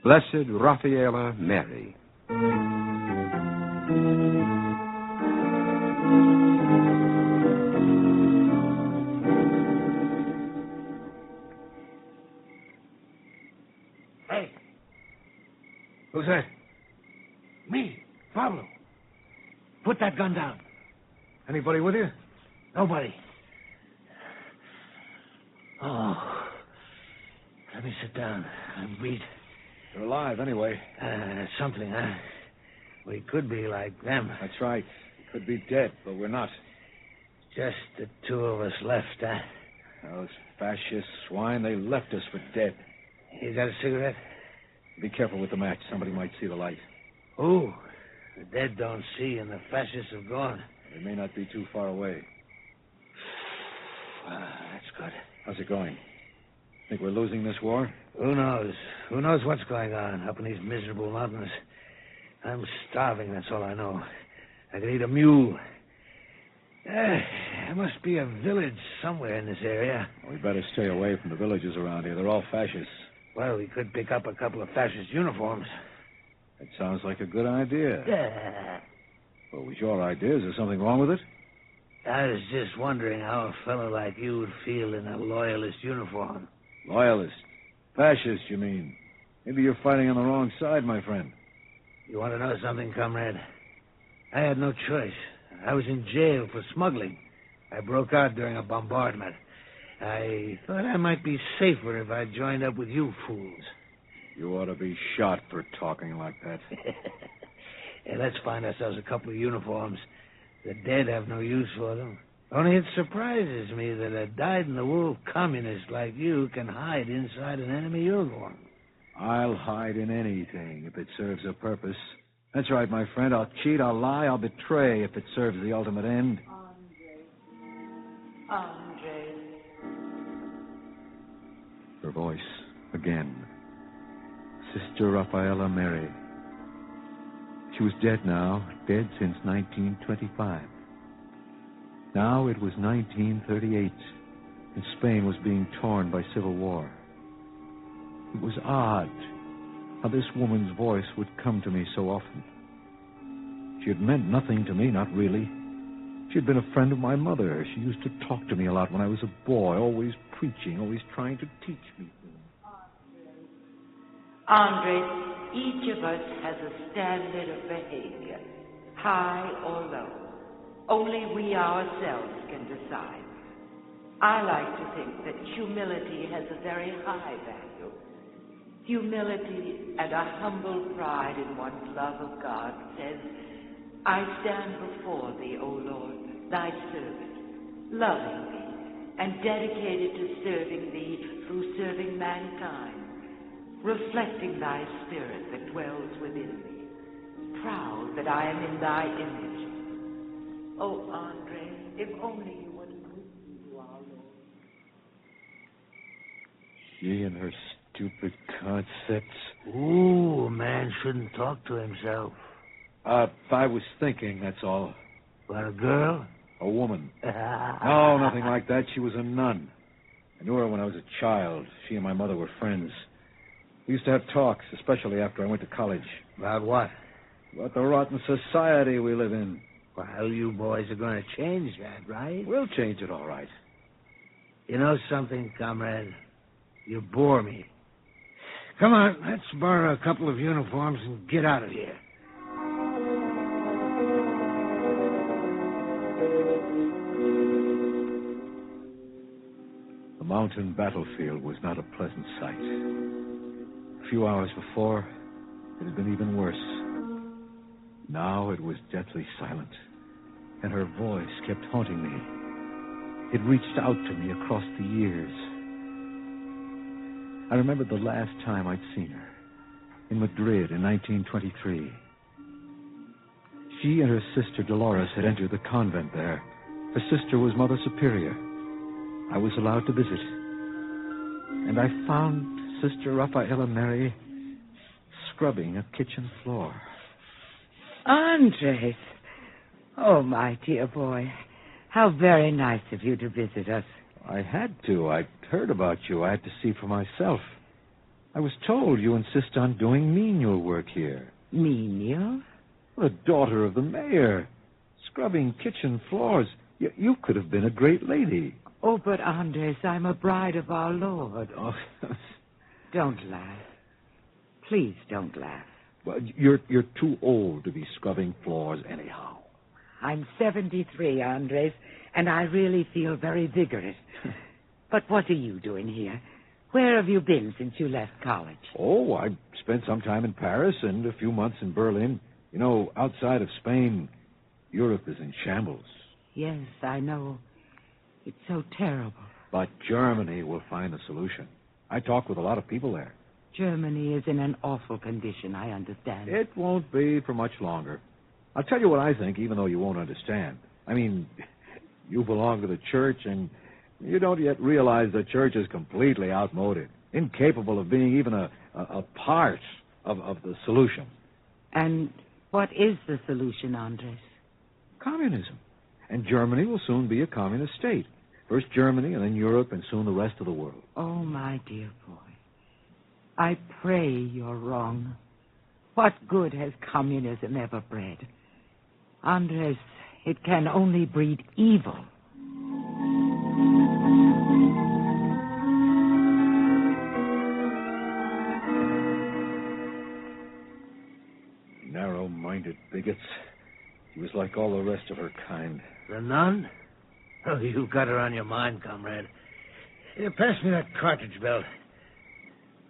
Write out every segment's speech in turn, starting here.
Blessed Rafaela Mary. Hey. Who's that? Me, Pablo. Put that gun down. Anybody with you? Nobody. Oh. Let me sit down and breathe. You're alive, anyway. Something, huh? We could be like them. That's right. We could be dead, but we're not. Just the two of us left, huh? Those fascist swine, they left us for dead. You got a cigarette? Be careful with the match. Somebody might see the light. Oh, the dead don't see and the fascists have gone. They may not be too far away. That's good. How's it going? Think we're losing this war? Who knows? Who knows what's going on up in these miserable mountains? I'm starving, that's all I know. I could eat a mule. There must be a village somewhere in this area. We better stay away from the villages around here. They're all fascists. Well, we could pick up a couple of fascist uniforms. That sounds like a good idea. Yeah. Well, it was your idea. Is there something wrong with it? I was just wondering how a fellow like you would feel in a loyalist uniform. Loyalist. Fascist, you mean? Maybe you're fighting on the wrong side, my friend. You want to know something, comrade? I had no choice. I was in jail for smuggling. I broke out during a bombardment. I thought I might be safer if I joined up with you fools. You ought to be shot for talking like that. Hey, let's find ourselves a couple of uniforms. The dead have no use for them. Only it surprises me that a dyed-in-the-wool communist like you can hide inside an enemy uniform. I'll hide in anything if it serves a purpose. That's right, my friend. I'll cheat, I'll lie, I'll betray if it serves the ultimate end. Andre. Her voice, again. Sister Rafaela Maria. She was dead now, dead since 1925. Now it was 1938, and Spain was being torn by civil war. It was odd how this woman's voice would come to me so often. She had meant nothing to me, not really. She had been a friend of my mother. She used to talk to me a lot when I was a boy, always preaching, always trying to teach me things. Andre, each of us has a standard of behavior, high or low. Only we ourselves can decide. I like to think that humility has a very high value. Humility and a humble pride in one's love of God says, I stand before thee, O Lord, thy servant, loving thee, and dedicated to serving thee through serving mankind, reflecting thy spirit that dwells within me, proud that I am in thy image. Oh, Andre, if only you would listen to our Lord. She and her stupid concepts. Ooh, a man shouldn't talk to himself. I was thinking, that's all. About a girl? A woman. No, nothing like that. She was a nun. I knew her when I was a child. She and my mother were friends. We used to have talks, especially after I went to college. About what? About the rotten society we live in. Well, you boys are going to change that, right? We'll change it all right. You know something, comrade? You bore me. Come on, let's borrow a couple of uniforms and get out of here. The mountain battlefield was not a pleasant sight. A few hours before, it had been even worse. Now it was deathly silent, and her voice kept haunting me. It reached out to me across the years. I remembered the last time I'd seen her, in Madrid in 1923. She and her sister Dolores had entered the convent there. Her sister was Mother Superior. I was allowed to visit. And I found Sister Rafaela Maria scrubbing a kitchen floor. Andres. Oh, my dear boy. How very nice of you to visit us. I had to. I'd heard about you. I had to see for myself. I was told you insist on doing menial work here. Menial? The daughter of the mayor, scrubbing kitchen floors. You could have been a great lady. Oh, but Andres, I'm a bride of our Lord. Oh, Don't laugh. Please don't laugh. well, you're too old to be scrubbing floors anyhow. I'm 73, Andres, and I really feel very vigorous. But what are you doing here? Where have you been since you left college? Oh, I spent some time in Paris and a few months in Berlin. You know, outside of Spain, Europe is in shambles. Yes, I know. It's so terrible. But Germany will find a solution. I talk with a lot of people there. Germany is in an awful condition, I understand. It won't be for much longer. I'll tell you what I think, even though you won't understand. I mean, you belong to the church, and you don't yet realize the church is completely outmoded, incapable of being even a part of the solution. And what is the solution, Andres? Communism. And Germany will soon be a communist state. First Germany, and then Europe, and soon the rest of the world. Oh, my dear boy. I pray you're wrong. What good has communism ever bred? Andres, it can only breed evil. Narrow-minded bigots. She was like all the rest of her kind. The nun? Oh, you've got her on your mind, comrade. Here, pass me that cartridge belt.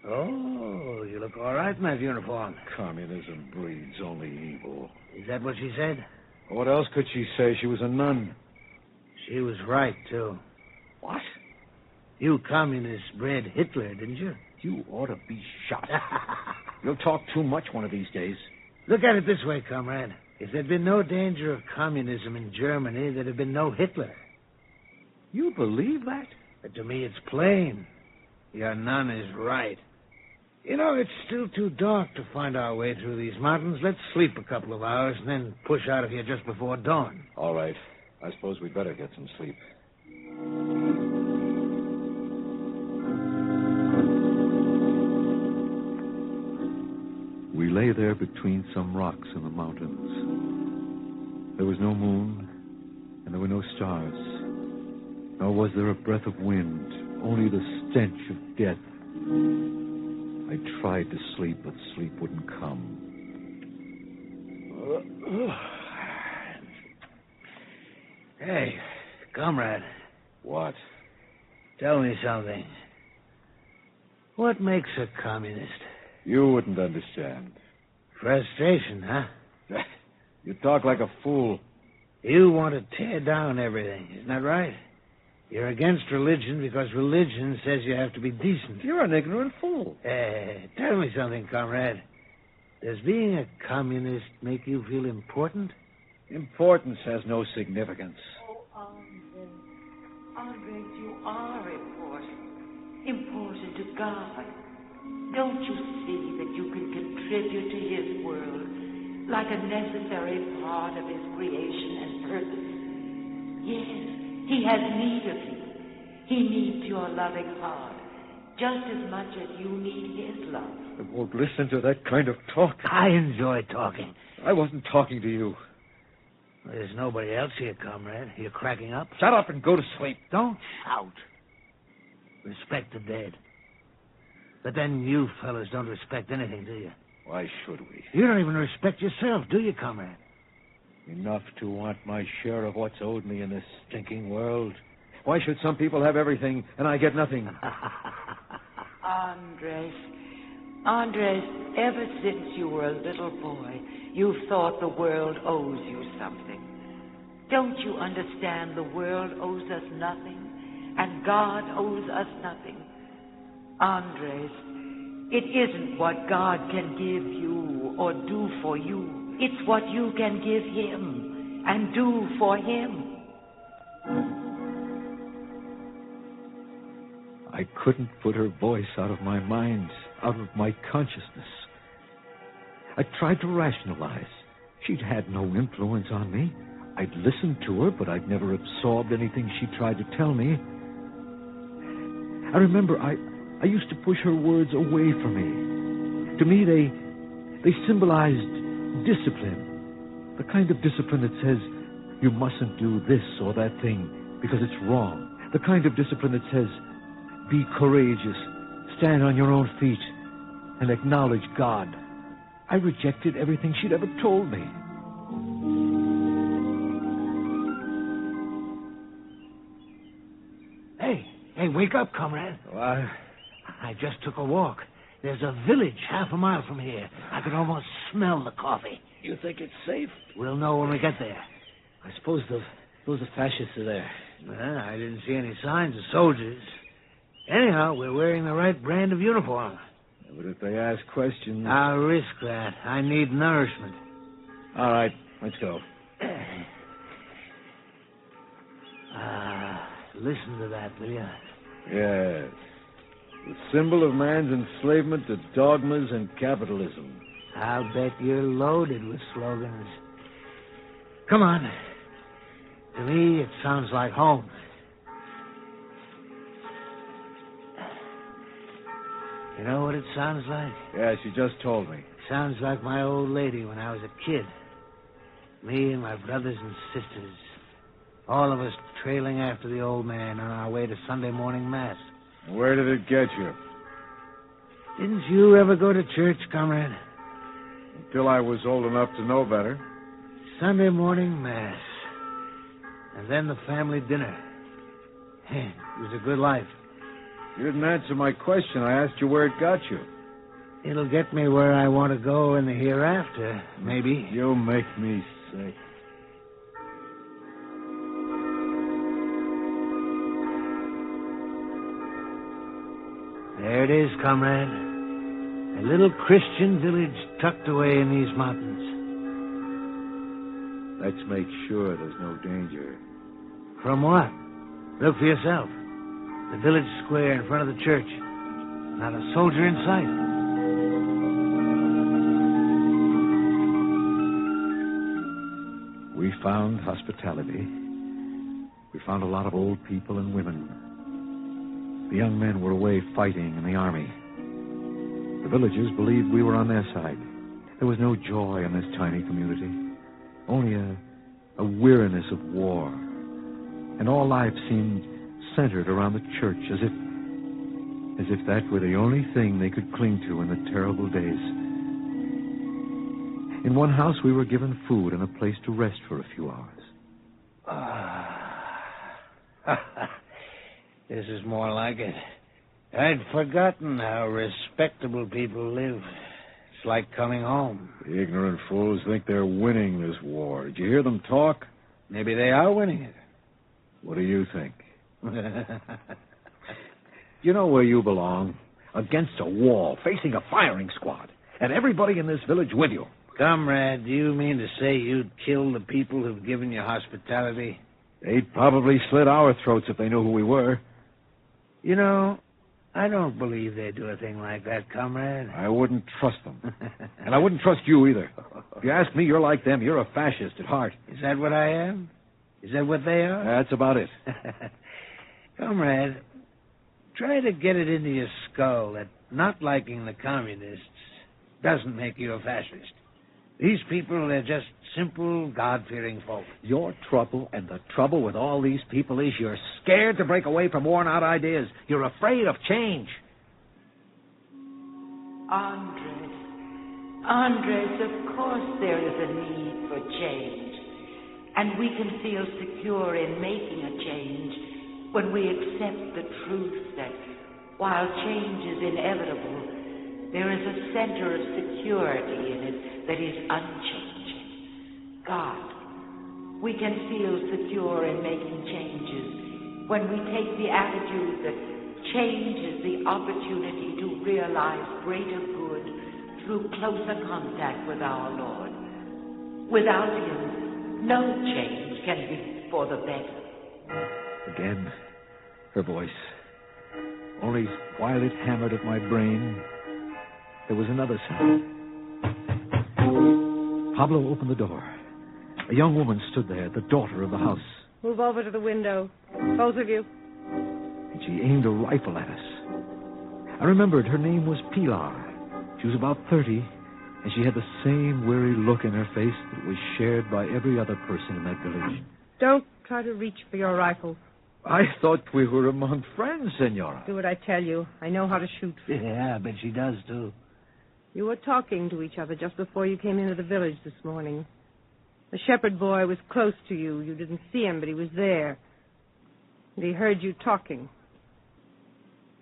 Oh, you look all right in that uniform. Communism breeds only evil. Is that what she said? What else could she say? She was a nun. She was right, too. What? You communists bred Hitler, didn't you? You ought to be shot. You'll talk too much one of these days. Look at it this way, comrade. If there'd been no danger of communism in Germany, there'd have been no Hitler. You believe that? But to me, it's plain. Your nun is right. You know, it's still too dark to find our way through these mountains. Let's sleep a couple of hours and then push out of here just before dawn. All right. I suppose we'd better get some sleep. We lay there between some rocks in the mountains. There was no moon, and there were no stars. Nor was there a breath of wind, only the stench of death. I tried to sleep, but sleep wouldn't come. Hey, comrade. What? Tell me something. What makes a communist? You wouldn't understand. Frustration, huh? You talk like a fool. You want to tear down everything, isn't that right? You're against religion because religion says you have to be decent. You're an ignorant fool. Tell me something, comrade. Does being a communist make you feel important? Importance has no significance. Oh, Andres. Andres, you are important. Important to God. Don't you see that you can contribute to his world like a necessary part of his creation and purpose? Yes, he has need of you. He needs your loving heart just as much as you need his love. I won't listen to that kind of talk. I enjoy talking. I wasn't talking to you. There's nobody else here, comrade. You're cracking up? Shut up and go to sleep. Don't shout. Respect the dead. But then you fellas don't respect anything, do you? Why should we? You don't even respect yourself, do you, comrade? Enough to want my share of what's owed me in this stinking world. Why should some people have everything and I get nothing? Andres, ever since you were a little boy, you've thought the world owes you something. Don't you understand the world owes us nothing and God owes us nothing? Andres, it isn't what God can give you or do for you. It's what you can give him and do for him. I couldn't put her voice out of my mind, out of my consciousness. I tried to rationalize. She'd had no influence on me. I'd listened to her, but I'd never absorbed anything she tried to tell me. I remember I I used to push her words away from me. To me, they symbolized discipline. The kind of discipline that says you mustn't do this or that thing because it's wrong. The kind of discipline that says be courageous, stand on your own feet, and acknowledge God. I rejected everything she'd ever told me. Hey, wake up, comrade. Why? I just took a walk. There's a village half a mile from here. I could almost smell the coffee. You think it's safe? We'll know when we get there. I suppose those fascists are there. Well, I didn't see any signs of soldiers. Anyhow, we're wearing the right brand of uniform. But if they ask questions... I'll risk that. I need nourishment. All right, let's go. Listen to that, will you? Yes. The symbol of man's enslavement to dogmas and capitalism. I'll bet you're loaded with slogans. Come on. To me, it sounds like home. You know what it sounds like? Yes, you just told me. Sounds like my old lady when I was a kid. Me and my brothers and sisters. All of us trailing after the old man on our way to Sunday morning mass. Where did it get you? Didn't you ever go to church, comrade? Until I was old enough to know better. Sunday morning mass. And then the family dinner. It was a good life. You didn't answer my question. I asked you where it got you. It'll get me where I want to go in the hereafter, maybe. You make me sick. There it is, comrade. A little Christian village tucked away in these mountains. Let's make sure there's no danger. From what? Look for yourself. The village square in front of the church. Not a soldier in sight. We found hospitality. We found a lot of old people and women. The young men were away fighting in the army. The villagers believed we were on their side. There was no joy in this tiny community. Only a weariness of war. And all life seemed centered around the church, as if that were the only thing they could cling to in the terrible days. In one house, we were given food and a place to rest for a few hours. This is more like it. I'd forgotten how respectable people live. It's like coming home. The ignorant fools think they're winning this war. Did you hear them talk? Maybe they are winning it. What do you think? You know where you belong? Against a wall, facing a firing squad. And everybody in this village with you. Comrade, do you mean to say you'd kill the people who've given you hospitality? They'd probably slit our throats if they knew who we were. You know, I don't believe they'd do a thing like that, comrade. I wouldn't trust them. And I wouldn't trust you either. If you ask me, you're like them. You're a fascist at heart. Is that what I am? Is that what they are? That's about it. Comrade, try to get it into your skull that not liking the communists doesn't make you a fascist. These people, they're just simple, God-fearing folk. Your trouble and the trouble with all these people is you're scared to break away from worn-out ideas. You're afraid of change. Andres, of course there is a need for change. And we can feel secure in making a change when we accept the truth that while change is inevitable, there is a center of security in it that is unchanging. God. We can feel secure in making changes when we take the attitude that change is the opportunity to realize greater good through closer contact with our Lord. Without Him, no change can be for the better. Again, her voice. Only while it hammered at my brain, there was another sound. Pablo opened the door. A young woman stood there, the daughter of the house. Move over to the window, both of you. And she aimed a rifle at us. I remembered her name was Pilar. She was about 30, and she had the same weary look in her face that was shared by every other person in that village. Don't try to reach for your rifle. I thought we were among friends, Senora. Do what I tell you. I know how to shoot. Yeah, I bet she does, too. You were talking to each other just before you came into the village this morning. The shepherd boy was close to you. You didn't see him, but he was there. And he heard you talking.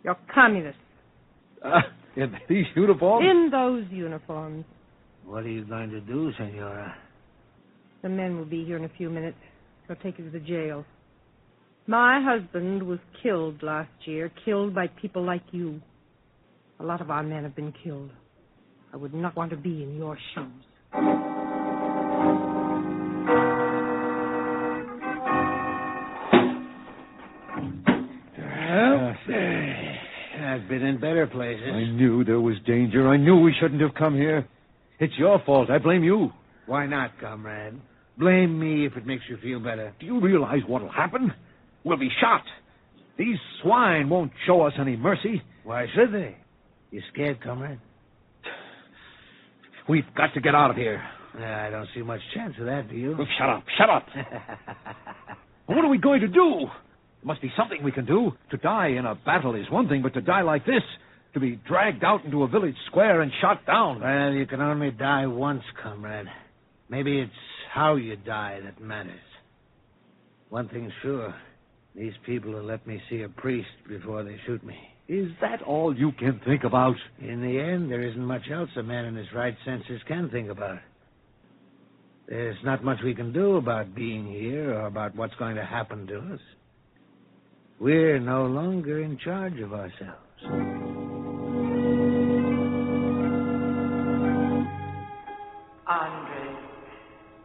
You're communists. In these uniforms? In those uniforms. What are you going to do, Senora? The men will be here in a few minutes. They'll take you to the jail. My husband was killed last year, killed by people like you. A lot of our men have been killed. I would not want to be in your shoes. I've been in better places. I knew there was danger. I knew we shouldn't have come here. It's your fault. I blame you. Why not, comrade? Blame me if it makes you feel better. Do you realize what'll happen? We'll be shot. These swine won't show us any mercy. Why should they? You scared, comrade? We've got to get out of here. I don't see much chance of that, do you? Oh, shut up. Shut up. What are we going to do? There must be something we can do. To die in a battle is one thing, but to die like this, to be dragged out into a village square and shot down. Well, you can only die once, comrade. Maybe it's how you die that matters. One thing's sure. These people will let me see a priest before they shoot me. Is that all you can think about? In the end, there isn't much else a man in his right senses can think about. There's not much we can do about being here or about what's going to happen to us. We're no longer in charge of ourselves.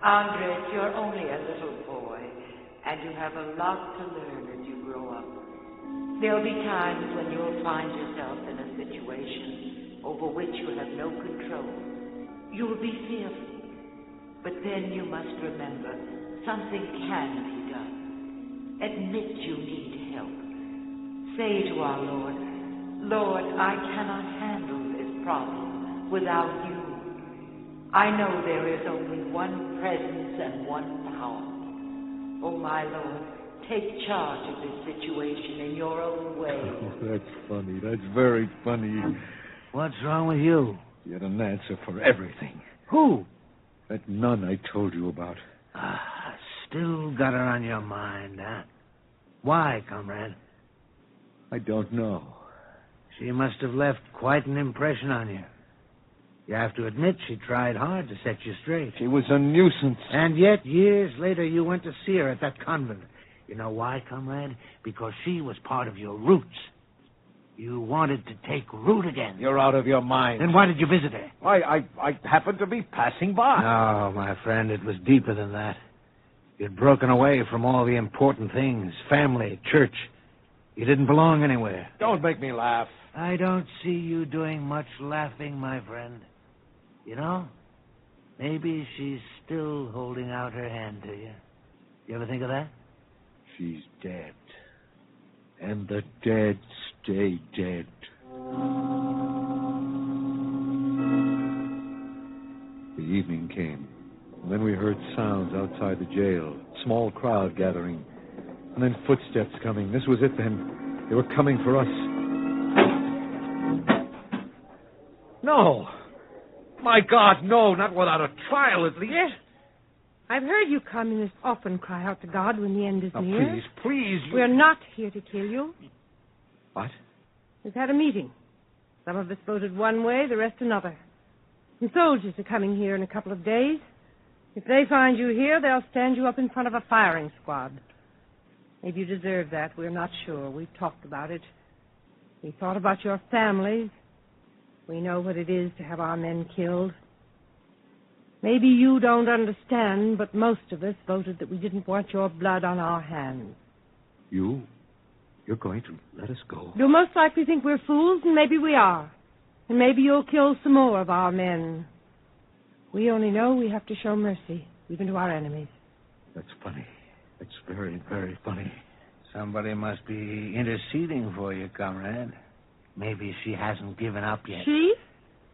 Andres, you're only a little boy, and you have a lot to learn as you grow up. There'll be times when you'll find yourself in a situation over which you have no control. You'll be fearful. But then you must remember, something can be done. Admit you need help. Say to our Lord, Lord, I cannot handle this problem without you. I know there is only one presence and one power. Oh, my Lord, take charge of this situation in your own way. Oh, that's funny. That's very funny. What's wrong with you? You had an answer for everything. Who? That nun I told you about. Still got her on your mind, huh? Why, comrade? I don't know. She must have left quite an impression on you. You have to admit she tried hard to set you straight. She was a nuisance. And yet, years later, you went to see her at that convent. You know why, comrade? Because she was part of your roots. You wanted to take root again. You're out of your mind. Then why did you visit her? I happened to be passing by. No, my friend, it was deeper than that. You'd broken away from all the important things, family, church. You didn't belong anywhere. Don't make me laugh. I don't see you doing much laughing, my friend. You know, maybe she's still holding out her hand to you. You ever think of that? She's dead. And the dead stay dead. The evening came. And then we heard sounds outside the jail. Small crowd gathering. And then footsteps coming. This was it then. They were coming for us. No. My God, no. Not without a trial at least. Yes. I've heard you communists often cry out to God when the end is near. Please. We're not here to kill you. What? We've had a meeting. Some of us voted one way, the rest another. Some soldiers are coming here in a couple of days. If they find you here, they'll stand you up in front of a firing squad. Maybe you deserve that. We're not sure. We've talked about it. We thought about your families. We know what it is to have our men killed. Maybe you don't understand, but most of us voted that we didn't want your blood on our hands. You're going to let us go? You'll most likely think we're fools, and maybe we are. And maybe you'll kill some more of our men. We only know we have to show mercy, even to our enemies. That's funny. That's very, very funny. Somebody must be interceding for you, comrade. Maybe she hasn't given up yet. She?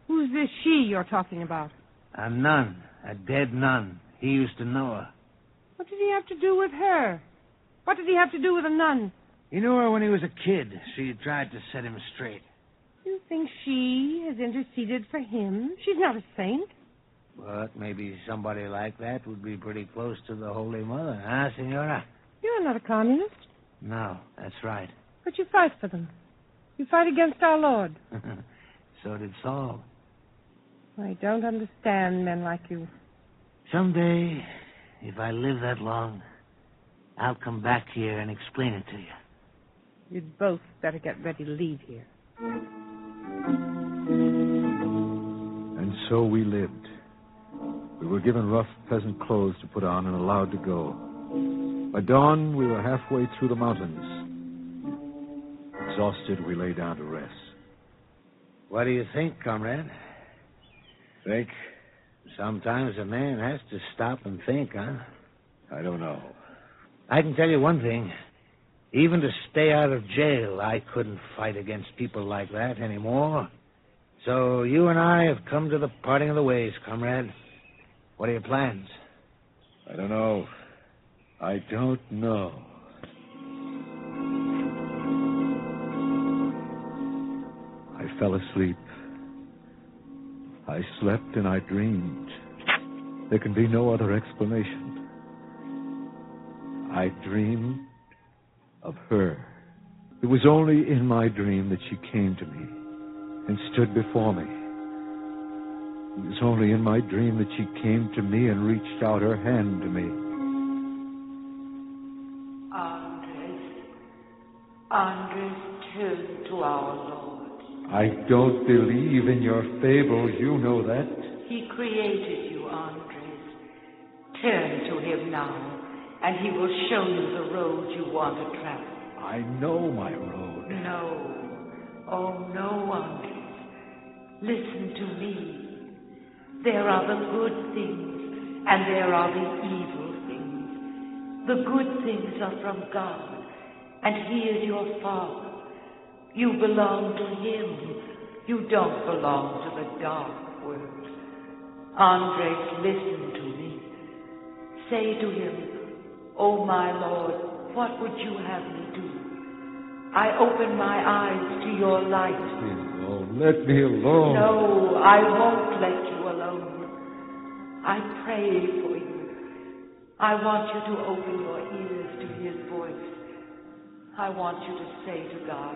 Who's this she you're talking about? A nun. A dead nun. He used to know her. What did he have to do with her? What did he have to do with a nun? He knew her when he was a kid. She tried to set him straight. You think she has interceded for him? She's not a saint. But maybe somebody like that would be pretty close to the Holy Mother, huh, Senora? You're not a communist. No, that's right. But you fight for them. You fight against our Lord. So did Saul. I don't understand men like you. Someday, if I live that long, I'll come back here and explain it to you. You'd both better get ready to leave here. And so we lived. We were given rough peasant clothes to put on and allowed to go. By dawn, we were halfway through the mountains. Exhausted, we lay down to rest. What do you think, comrade? Think? Sometimes a man has to stop and think, huh? I don't know. I can tell you one thing. Even to stay out of jail, I couldn't fight against people like that anymore. So you and I have come to the parting of the ways, comrade. What are your plans? I don't know. I don't know. I fell asleep. I slept and I dreamed. There can be no other explanation. I dreamed of her. It was only in my dream that she came to me and stood before me. It was only in my dream that she came to me and reached out her hand to me. Andres, turn to our Lord. I don't believe in your fables, you know that. He created you, Andres. Turn to him now, and he will show you the road you want to travel. I know my road. No. Oh, no, Andres. Listen to me. There are the good things, and there are the evil things. The good things are from God, and He is your Father. You belong to Him. You don't belong to the dark world. Andres, listen to me. Say to Him, "Oh, my Lord, what would you have me do? I open my eyes to your light." Let me alone. No, I won't let you alone. I pray for you. I want you to open your ears to His voice. I want you to say to God,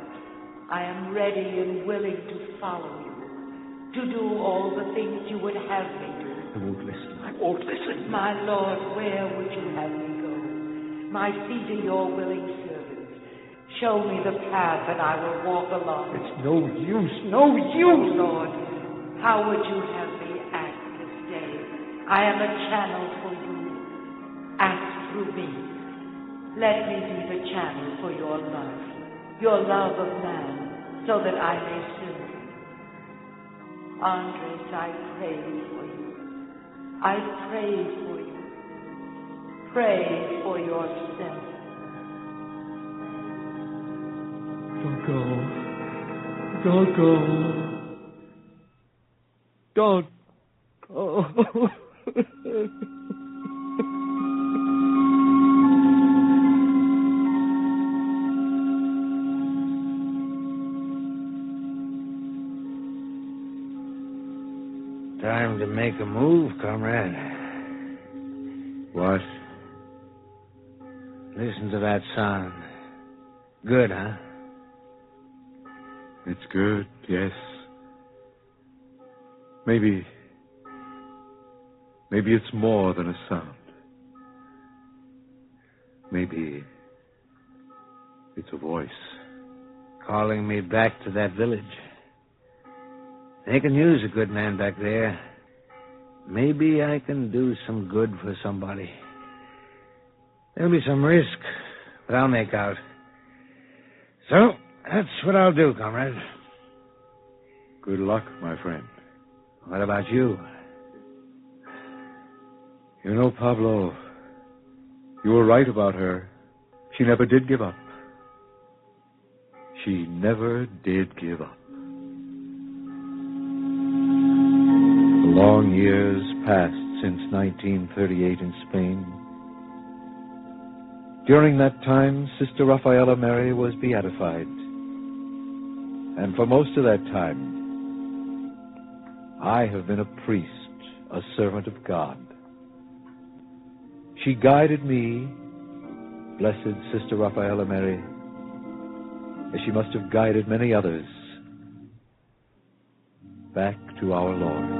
"I am ready and willing to follow you, to do all the things you would have me do." I won't listen. I won't listen. My Lord, where would you have me go? My feet are your willing servants. Show me the path and I will walk along. It's no use. No Oh, use. Lord, how would you have me act this day? I am a channel for you. Act through me. Let me be the channel for your love of man, so that I may serve you. Andres, I pray for you. I pray for you. Pray for yourself. Don't go. Don't go. Don't go. Time to make a move, comrade. What? Listen to that sound. Good, huh? It's good, yes. Maybe it's more than a sound. Maybe it's a voice. Calling me back to that village. They can use a good man back there. Maybe I can do some good for somebody. There'll be some risk, but I'll make out. So, that's what I'll do, comrade. Good luck, my friend. What about you? You know, Pablo, you were right about her. She never did give up. She never did give up. Long years passed since 1938 in Spain. During that time, Sister Rafaela Maria was beatified. And for most of that time, I have been a priest, a servant of God. She guided me, blessed Sister Rafaela Maria, as she must have guided many others back to our Lord.